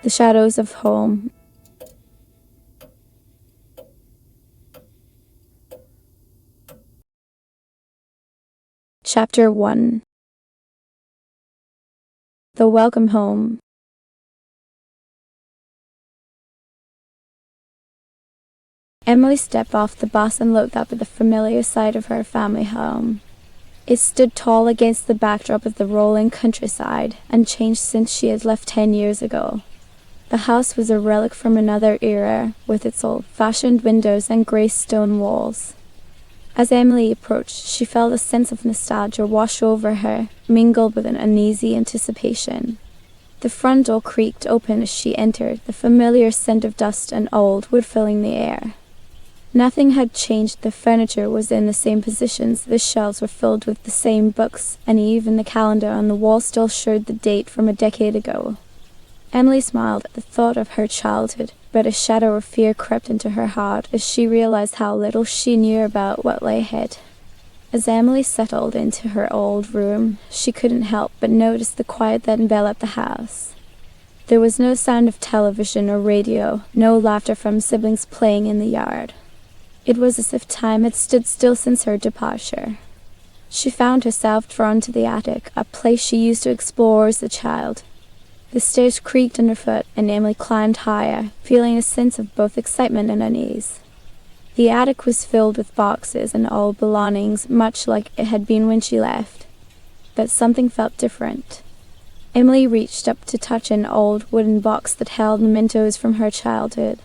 The Shadows of Home. Chapter 1. The Welcome Home. Emily stepped off the bus and looked up at the familiar sight of her family home. It stood tall against the backdrop of the rolling countryside, unchanged since she had left 10 years ago. The house was a relic from another era, with its old-fashioned windows and grey stone walls. As Emily approached, she felt a sense of nostalgia wash over her, mingled with an uneasy anticipation. The front door creaked open as she entered, the familiar scent of dust and old wood filling the air. Nothing had changed. The furniture was in the same positions, the shelves were filled with the same books, and even the calendar on the wall still showed the date from a decade ago. Emily smiled at the thought of her childhood, but a shadow of fear crept into her heart as she realized how little she knew about what lay ahead. As Emily settled into her old room, she couldn't help but notice the quiet that enveloped the house. There was no sound of television or radio, no laughter from siblings playing in the yard. It was as if time had stood still since her departure. She found herself drawn to the attic, a place she used to explore as a child. The stairs creaked underfoot, and Emily climbed higher, feeling a sense of both excitement and unease. The attic was filled with boxes and old belongings, much like it had been when she left. But something felt different. Emily reached up to touch an old wooden box that held mementos from her childhood.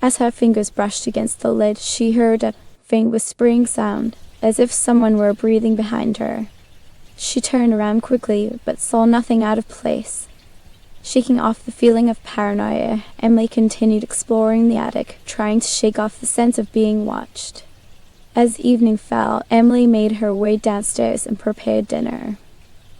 As her fingers brushed against the lid, she heard a faint whispering sound, as if someone were breathing behind her. She turned around quickly, but saw nothing out of place. Shaking off the feeling of paranoia, Emily continued exploring the attic, trying to shake off the sense of being watched. As evening fell, Emily made her way downstairs and prepared dinner.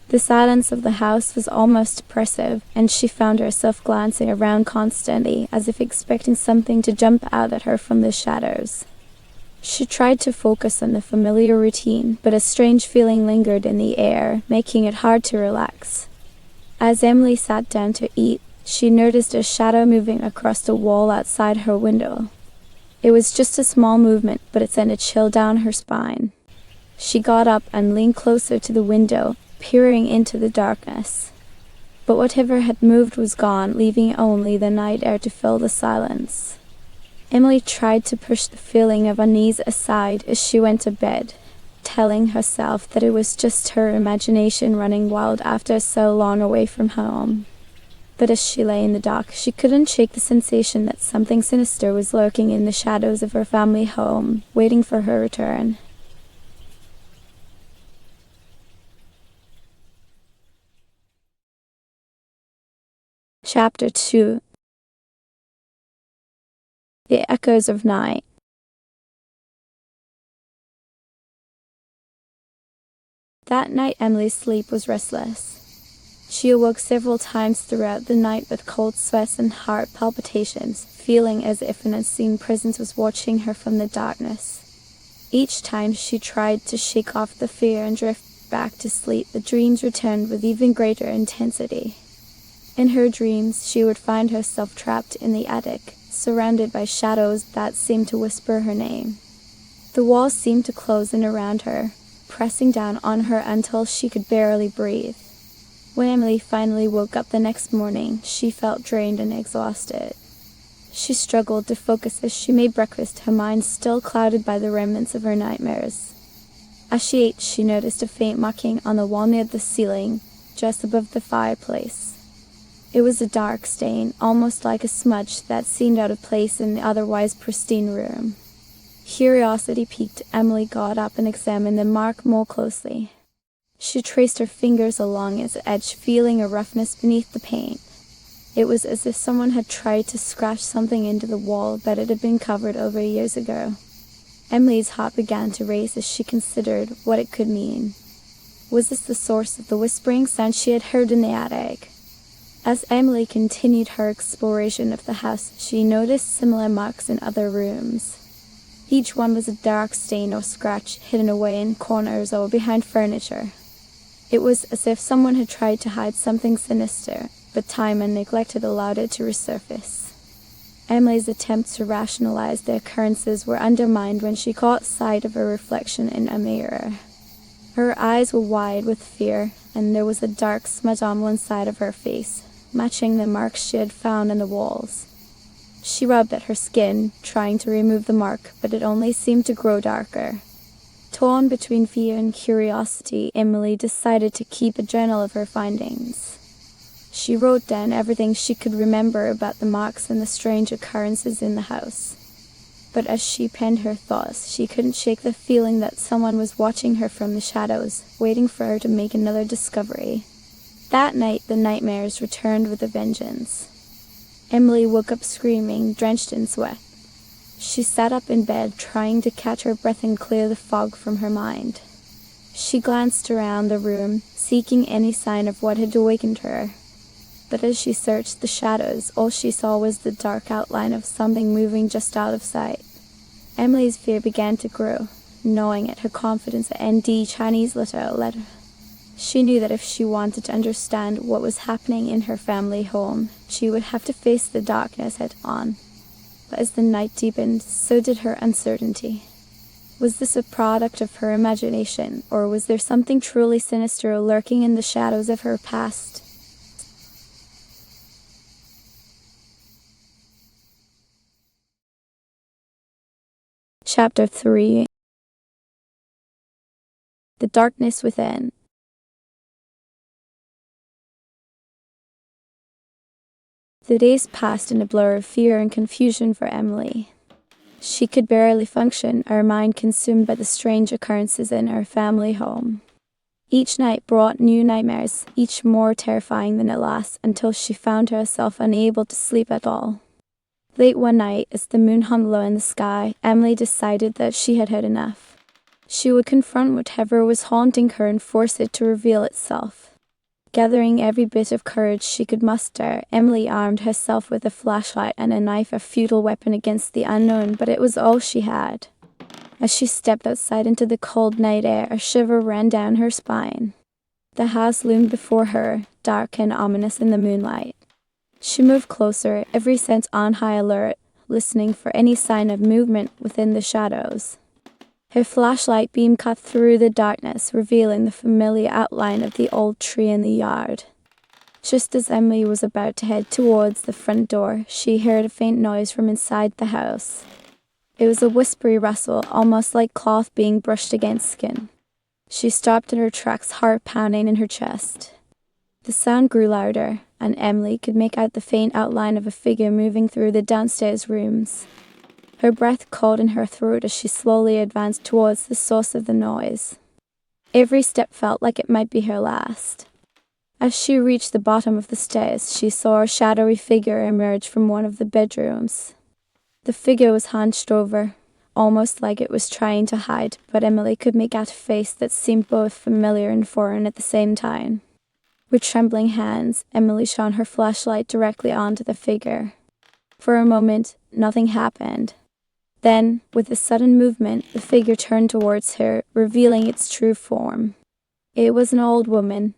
The silence of the house was almost oppressive, and she found herself glancing around constantly, as if expecting something to jump out at her from the shadows. She tried to focus on the familiar routine, but a strange feeling lingered in the air, making it hard to relax. As Emily sat down to eat, she noticed a shadow moving across the wall outside her window. It was just a small movement, but it sent a chill down her spine. She got up and leaned closer to the window, peering into the darkness. But whatever had moved was gone, leaving only the night air to fill the silence. Emily tried to push the feeling of unease aside as she went to bed, telling herself that it was just her imagination running wild after so long away from home. But as she lay in the dark, she couldn't shake the sensation that something sinister was lurking in the shadows of her family home, waiting for her return. Chapter 2. The Echoes of Night. That night Emily's sleep was restless. She awoke several times throughout the night with cold sweats and heart palpitations, feeling as if an unseen presence was watching her from the darkness. Each time she tried to shake off the fear and drift back to sleep, the dreams returned with even greater intensity. In her dreams, she would find herself trapped in the attic, surrounded by shadows that seemed to whisper her name. The walls seemed to close in around her, pressing down on her until she could barely breathe. When Emily finally woke up the next morning, she felt drained and exhausted. She struggled to focus as she made breakfast, her mind still clouded by the remnants of her nightmares. As she ate, she noticed a faint marking on the wall near the ceiling, just above the fireplace. It was a dark stain, almost like a smudge that seemed out of place in the otherwise pristine room. Curiosity piqued, Emily got up and examined the mark more closely. She traced her fingers along its edge, feeling a roughness beneath the paint. It was as if someone had tried to scratch something into the wall, but it had been covered over years ago. Emily's heart began to race as she considered what it could mean. Was this the source of the whispering sound she had heard in the attic? As Emily continued her exploration of the house, she noticed similar marks in other rooms. Each one was a dark stain or scratch hidden away in corners or behind furniture. It was as if someone had tried to hide something sinister, but time and neglect had allowed it to resurface. Emily's attempts to rationalize the occurrences were undermined when she caught sight of her reflection in a mirror. Her eyes were wide with fear, and there was a dark smudge on one side of her face, matching the marks she had found in the walls. She rubbed at her skin, trying to remove the mark, but it only seemed to grow darker. Torn between fear and curiosity, Emily decided to keep a journal of her findings. She wrote down everything she could remember about the marks and the strange occurrences in the house. But as she penned her thoughts, she couldn't shake the feeling that someone was watching her from the shadows, waiting for her to make another discovery. That night, the nightmares returned with a vengeance. Emily woke up screaming, drenched in sweat. She sat up in bed, trying to catch her breath and clear the fog from her mind. She glanced around the room, seeking any sign of what had awakened her. But as she searched the shadows, all she saw was the dark outline of something moving just out of sight. Emily's fear began to grow. Knowing it, her confidence at ND Chinese letter led her. She knew that if she wanted to understand what was happening in her family home, she would have to face the darkness head on. But as the night deepened, so did her uncertainty. Was this a product of her imagination, or was there something truly sinister lurking in the shadows of her past? Chapter 3. The Darkness Within. The days passed in a blur of fear and confusion for Emily. She could barely function, her mind consumed by the strange occurrences in her family home. Each night brought new nightmares, each more terrifying than the last, until she found herself unable to sleep at all. Late one night, as the moon hung low in the sky, Emily decided that she had had enough. She would confront whatever was haunting her and force it to reveal itself. Gathering every bit of courage she could muster, Emily armed herself with a flashlight and a knife, a futile weapon against the unknown, but it was all she had. As she stepped outside into the cold night air, a shiver ran down her spine. The house loomed before her, dark and ominous in the moonlight. She moved closer, every sense on high alert, listening for any sign of movement within the shadows. Her flashlight beam cut through the darkness, revealing the familiar outline of the old tree in the yard. Just as Emily was about to head towards the front door, she heard a faint noise from inside the house. It was a whispery rustle, almost like cloth being brushed against skin. She stopped in her tracks, heart pounding in her chest. The sound grew louder, and Emily could make out the faint outline of a figure moving through the downstairs rooms. Her breath caught in her throat as she slowly advanced towards the source of the noise. Every step felt like it might be her last. As she reached the bottom of the stairs, she saw a shadowy figure emerge from one of the bedrooms. The figure was hunched over, almost like it was trying to hide, but Emily could make out a face that seemed both familiar and foreign at the same time. With trembling hands, Emily shone her flashlight directly onto the figure. For a moment, nothing happened. Then, with a sudden movement, the figure turned towards her, revealing its true form. It was an old woman,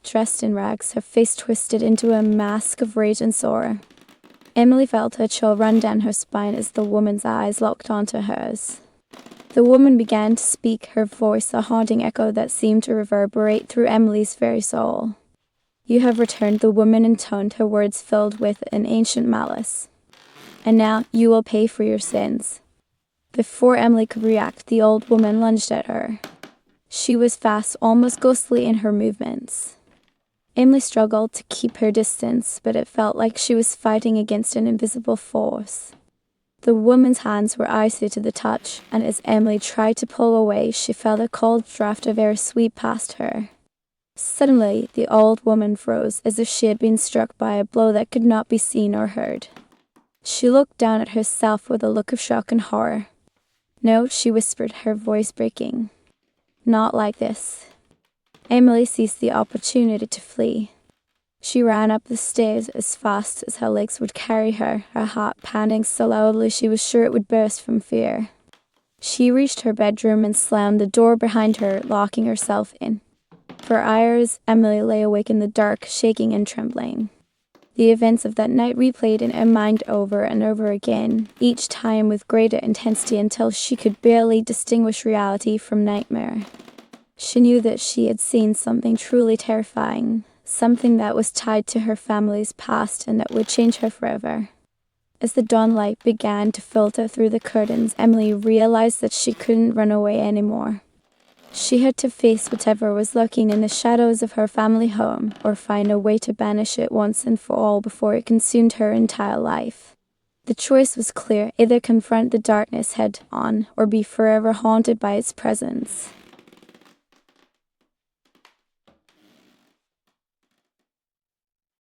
dressed in rags, her face twisted into a mask of rage and sorrow. Emily felt a chill run down her spine as the woman's eyes locked onto hers. The woman began to speak, her voice a haunting echo that seemed to reverberate through Emily's very soul. "You have returned," the woman intoned, her words filled with an ancient malice. "And now you will pay for your sins." Before Emily could react, the old woman lunged at her. She was fast, almost ghostly in her movements. Emily struggled to keep her distance, but it felt like she was fighting against an invisible force. The woman's hands were icy to the touch, and as Emily tried to pull away, she felt a cold draft of air sweep past her. Suddenly, the old woman froze, as if she had been struck by a blow that could not be seen or heard. She looked down at herself with a look of shock and horror. "No," she whispered, her voice breaking. "Not like this." Emily seized the opportunity to flee. She ran up the stairs as fast as her legs would carry her, her heart pounding so loudly she was sure it would burst from fear. She reached her bedroom and slammed the door behind her, locking herself in. For hours, Emily lay awake in the dark, shaking and trembling. The events of that night replayed in her mind over and over again, each time with greater intensity until she could barely distinguish reality from nightmare. She knew that she had seen something truly terrifying, something that was tied to her family's past and that would change her forever. As the dawnlight began to filter through the curtains, Emily realized that she couldn't run away anymore. She had to face whatever was lurking in the shadows of her family home, or find a way to banish it once and for all before it consumed her entire life. The choice was clear: either confront the darkness head on, or be forever haunted by its presence.